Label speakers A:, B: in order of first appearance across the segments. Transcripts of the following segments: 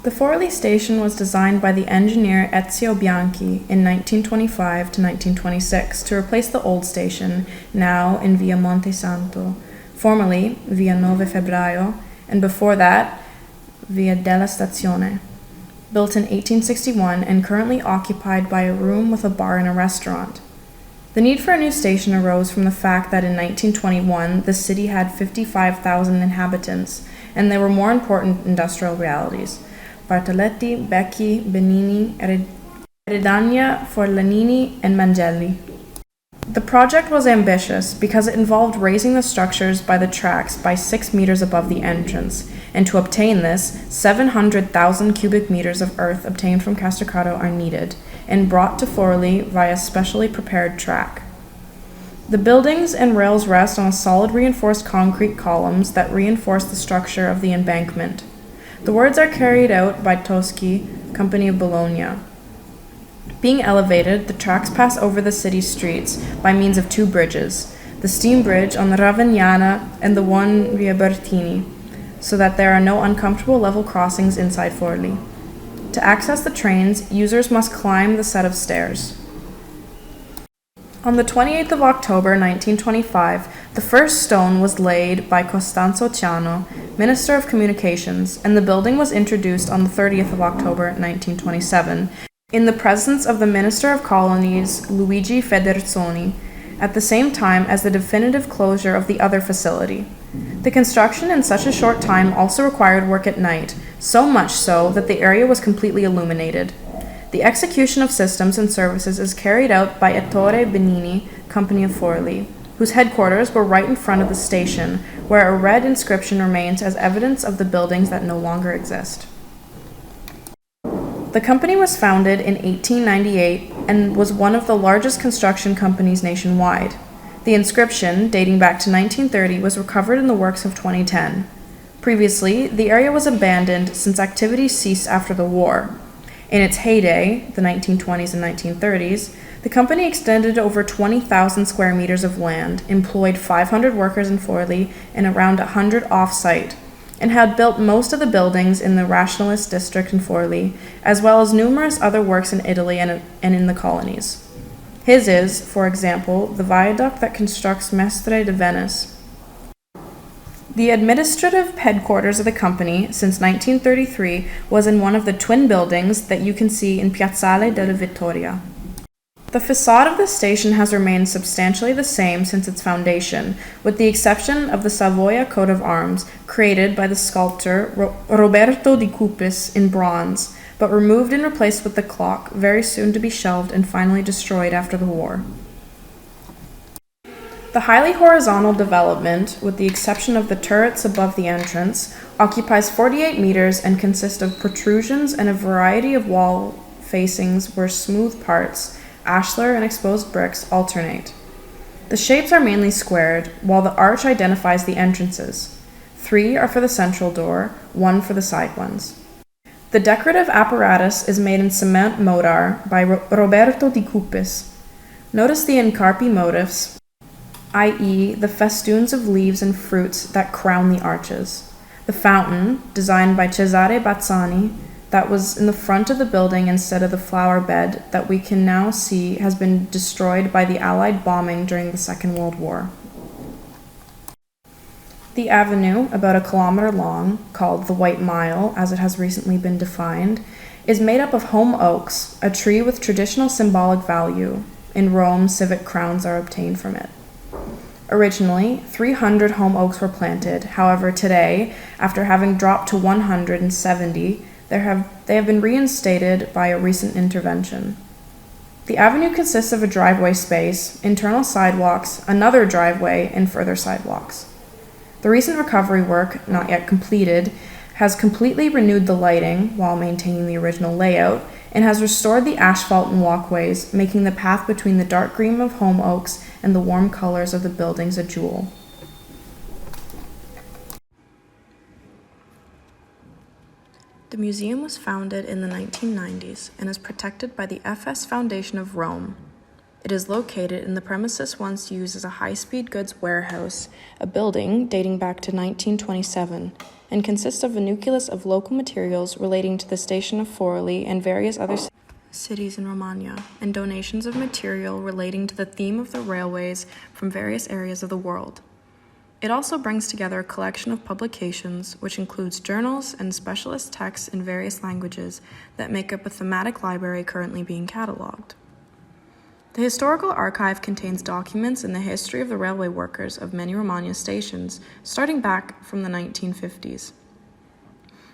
A: The Forlì station was designed by the engineer Ezio Bianchi in 1925 to 1926 to replace the old station, now in Via Monte Santo, formerly Via 9 Febbraio, and before that, Via della Stazione. Built in 1861 and currently occupied by a room with a bar and a restaurant. The need for a new station arose from the fact that in 1921 the city had 55,000 inhabitants, and there were more important industrial realities: Bartoletti, Becchi, Benini, Eredagna, Forlanini, and Mangelli. The project was ambitious because it involved raising the structures by the tracks by 6 meters above the entrance, and to obtain this, 700,000 cubic meters of earth obtained from Castrocaro are needed, and brought to Forlì via specially prepared track. The buildings and rails rest on solid reinforced concrete columns that reinforce the structure of the embankment. The words are carried out by Toschi, Company of Bologna. Being elevated, the tracks pass over the city streets by means of 2 bridges, the steam bridge on the Ravignana and the one via Bertini, so that there are no uncomfortable level crossings inside Forlì. To access the trains, users must climb the set of stairs. On the 28th of October 1925, the first stone was laid by Costanzo Ciano, Minister of Communications, and the building was introduced on the 30th of October 1927, in the presence of the Minister of Colonies, Luigi Federzoni, at the same time as the definitive closure of the other facility. The construction in such a short time also required work at night, so much so that the area was completely illuminated. The execution of systems and services is carried out by Ettore Benini, Company of Forlì, whose headquarters were right in front of the station, where a red inscription remains as evidence of the buildings that no longer exist. The company was founded in 1898 and was one of the largest construction companies nationwide. The inscription, dating back to 1930, was recovered in the works of 2010. Previously, the area was abandoned since activity ceased after the war. In its heyday, the 1920s and 1930s, the company extended over 20,000 square meters of land, employed 500 workers in Forlì and around 100 off-site, and had built most of the buildings in the Rationalist district in Forlì, as well as numerous other works in Italy and in the colonies. His is, for example, the viaduct that constructs Mestre de Venice. The administrative headquarters of the company, since 1933, was in one of the twin buildings that you can see in Piazzale della Vittoria. The facade of the station has remained substantially the same since its foundation, with the exception of the Savoia coat of arms, created by the sculptor Roberto di Cupis in bronze, but removed and replaced with the clock, very soon to be shelved and finally destroyed after the war. The highly horizontal development, with the exception of the turrets above the entrance, occupies 48 meters and consists of protrusions and a variety of wall facings where smooth parts, ashlar and exposed bricks, alternate. The shapes are mainly squared, while the arch identifies the entrances. 3 are for the central door, 1 for the side ones. The decorative apparatus is made in cement mortar by Roberto di Cupis. Notice the incarpi motifs, i.e. the festoons of leaves and fruits that crown the arches. The fountain, designed by Cesare Bazzani, that was in the front of the building instead of the flower bed that we can now see has been destroyed by the Allied bombing during the Second World War. The avenue, about 1 kilometer long, called the White Mile, as it has recently been defined, is made up of holm oaks, a tree with traditional symbolic value. In Rome, civic crowns are obtained from it. Originally, 300 holm oaks were planted. However, today, after having dropped to 170, they have been reinstated by a recent intervention. The avenue consists of a driveway space, internal sidewalks, another driveway, and further sidewalks. The recent recovery work, not yet completed, has completely renewed the lighting while maintaining the original layout, and has restored the asphalt and walkways, making the path between the dark green of holm oaks and the warm colors of the buildings a jewel. The museum was founded in the 1990s and is protected by the FS Foundation of Rome. It is located in the premises once used as a high-speed goods warehouse, a building dating back to 1927, and consists of a nucleus of local materials relating to the station of Forlì and various other cities in Romagna, and donations of material relating to the theme of the railways from various areas of the world. It also brings together a collection of publications, which includes journals and specialist texts in various languages that make up a thematic library currently being catalogued. The historical archive contains documents in the history of the railway workers of many Romagna stations, starting back from the 1950s.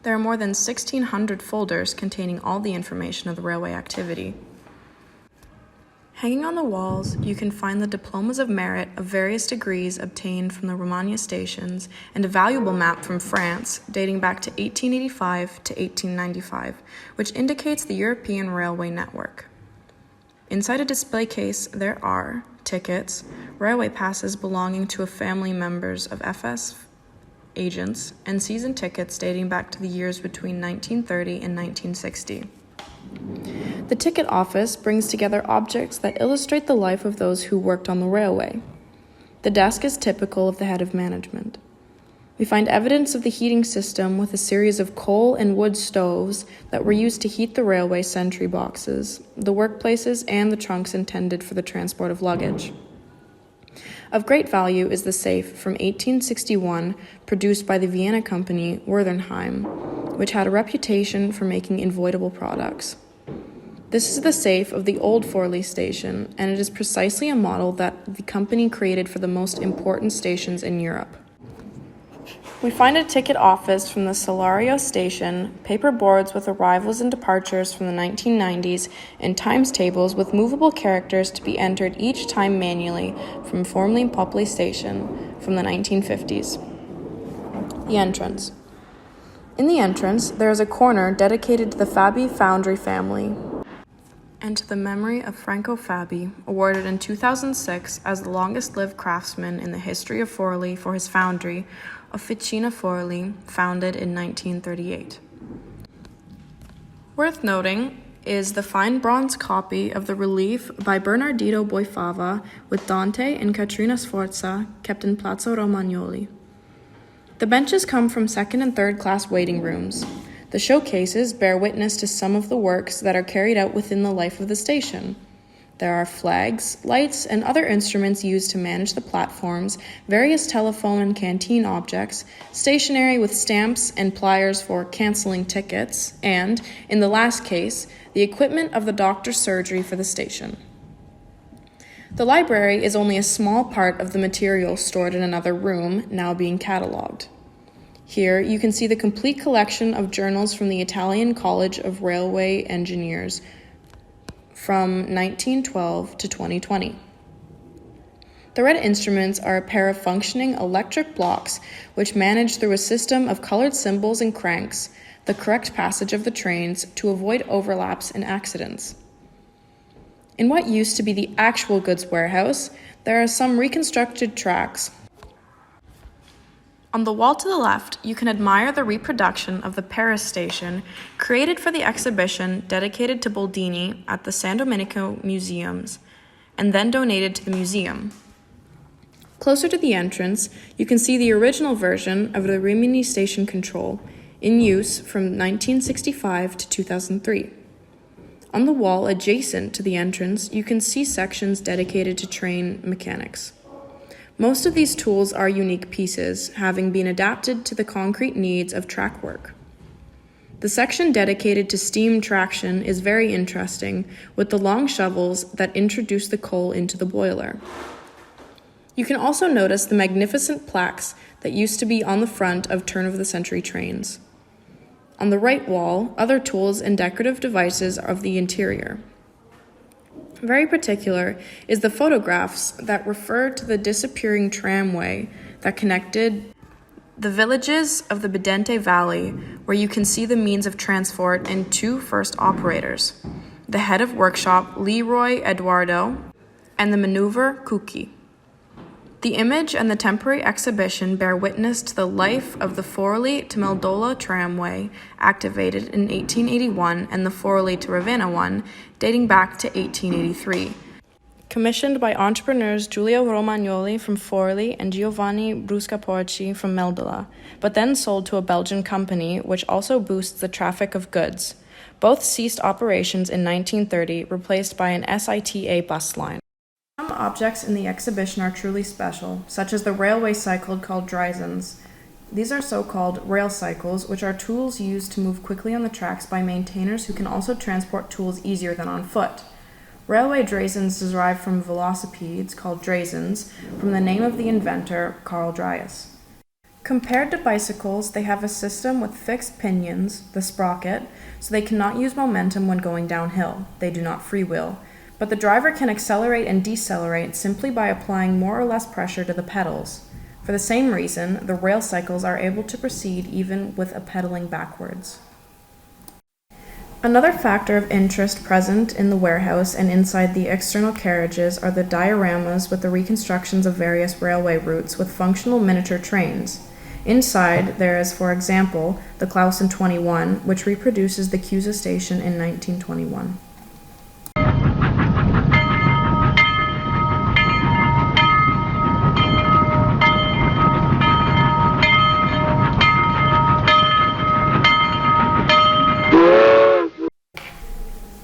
A: There are more than 1,600 folders containing all the information of the railway activity. Hanging on the walls, you can find the diplomas of merit of various degrees obtained from the Romagna stations and a valuable map from France dating back to 1885 to 1895, which indicates the European railway network. Inside a display case, there are tickets, railway passes belonging to family members of FS agents, and season tickets dating back to the years between 1930 and 1960. The ticket office brings together objects that illustrate the life of those who worked on the railway. The desk is typical of the head of management. We find evidence of the heating system with a series of coal and wood stoves that were used to heat the railway sentry boxes, the workplaces, and the trunks intended for the transport of luggage. Of great value is the safe from 1861 produced by the Vienna company Wertheim, which had a reputation for making invoidable products. This is the safe of the old Forlì station, and it is precisely a model that the company created for the most important stations in Europe. We find a ticket office from the Salario station, paper boards with arrivals and departures from the 1990s, and times tables with movable characters to be entered each time manually from Forlì Popoli station from the 1950s. The entrance. In the entrance, there is a corner dedicated to the Fabi foundry family and to the memory of Franco Fabi, awarded in 2006 as the longest-lived craftsman in the history of Forlì for his foundry, Officina Forlì, founded in 1938. Worth noting is the fine bronze copy of the relief by Bernardino Boifava with Dante and Caterina Sforza, kept in Palazzo Romagnoli. The benches come from second and third class waiting rooms. The showcases bear witness to some of the works that are carried out within the life of the station. There are flags, lights, and other instruments used to manage the platforms, various telephone and canteen objects, stationery with stamps and pliers for canceling tickets, and, in the last case, the equipment of the doctor's surgery for the station. The library is only a small part of the material stored in another room, now being catalogued. Here, you can see the complete collection of journals from the Italian College of Railway Engineers from 1912 to 2020. The red instruments are a pair of functioning electric blocks which manage through a system of colored symbols and cranks the correct passage of the trains to avoid overlaps and accidents. In what used to be the actual goods warehouse, there are some reconstructed tracks. On the wall to the left, you can admire the reproduction of the Paris station created for the exhibition dedicated to Boldini at the San Domenico Museums, and then donated to the museum. Closer to the entrance, you can see the original version of the Rimini station control, in use from 1965 to 2003. On the wall adjacent to the entrance, you can see sections dedicated to train mechanics. Most of these tools are unique pieces, having been adapted to the concrete needs of track work. The section dedicated to steam traction is very interesting, with the long shovels that introduce the coal into the boiler. You can also notice the magnificent plaques that used to be on the front of turn-of-the-century trains. On the right wall, other tools and decorative devices of the interior. Very particular is the photographs that refer to the disappearing tramway that connected the villages of the Bidente Valley, where you can see the means of transport and two first operators, the head of workshop Leroy Eduardo and the maneuver Cucchi. The image and the temporary exhibition bear witness to the life of the Forlì to Meldola tramway, activated in 1881, and the Forlì to Ravenna one, dating back to 1883, Commissioned by entrepreneurs Giulio Romagnoli from Forlì and Giovanni Bruscaporci from Meldola, but then sold to a Belgian company which also boosts the traffic of goods. Both ceased operations in 1930, replaced by an SITA bus line. Some objects in the exhibition are truly special, such as the railway cycle called Dreizens. These are so-called rail cycles, which are tools used to move quickly on the tracks by maintainers who can also transport tools easier than on foot. Railway Dreizens derive from velocipedes, called Dreizens, from the name of the inventor, Carl Dreiss. Compared to bicycles, they have a system with fixed pinions, the sprocket, so they cannot use momentum when going downhill. They do not freewheel. But the driver can accelerate and decelerate simply by applying more or less pressure to the pedals. For the same reason, the rail cycles are able to proceed even with a pedaling backwards. Another factor of interest present in the warehouse and inside the external carriages are the dioramas with the reconstructions of various railway routes with functional miniature trains. Inside, there is, for example, the Clausen 21, which reproduces the Cusa station in 1921.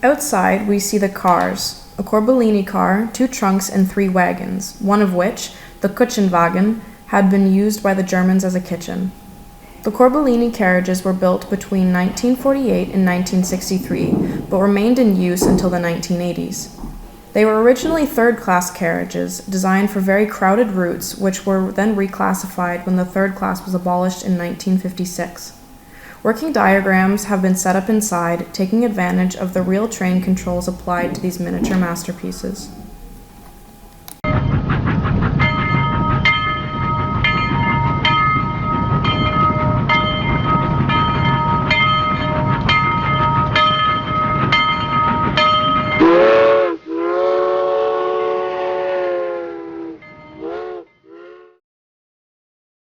A: Outside, we see the cars, a Corbellini car, 2 trunks, and 3 wagons, one of which, the Küchenwagen, had been used by the Germans as a kitchen. The Corbellini carriages were built between 1948 and 1963, but remained in use until the 1980s. They were originally third-class carriages, designed for very crowded routes, which were then reclassified when the third class was abolished in 1956. Working diagrams have been set up inside, taking advantage of the real train controls applied to these miniature masterpieces.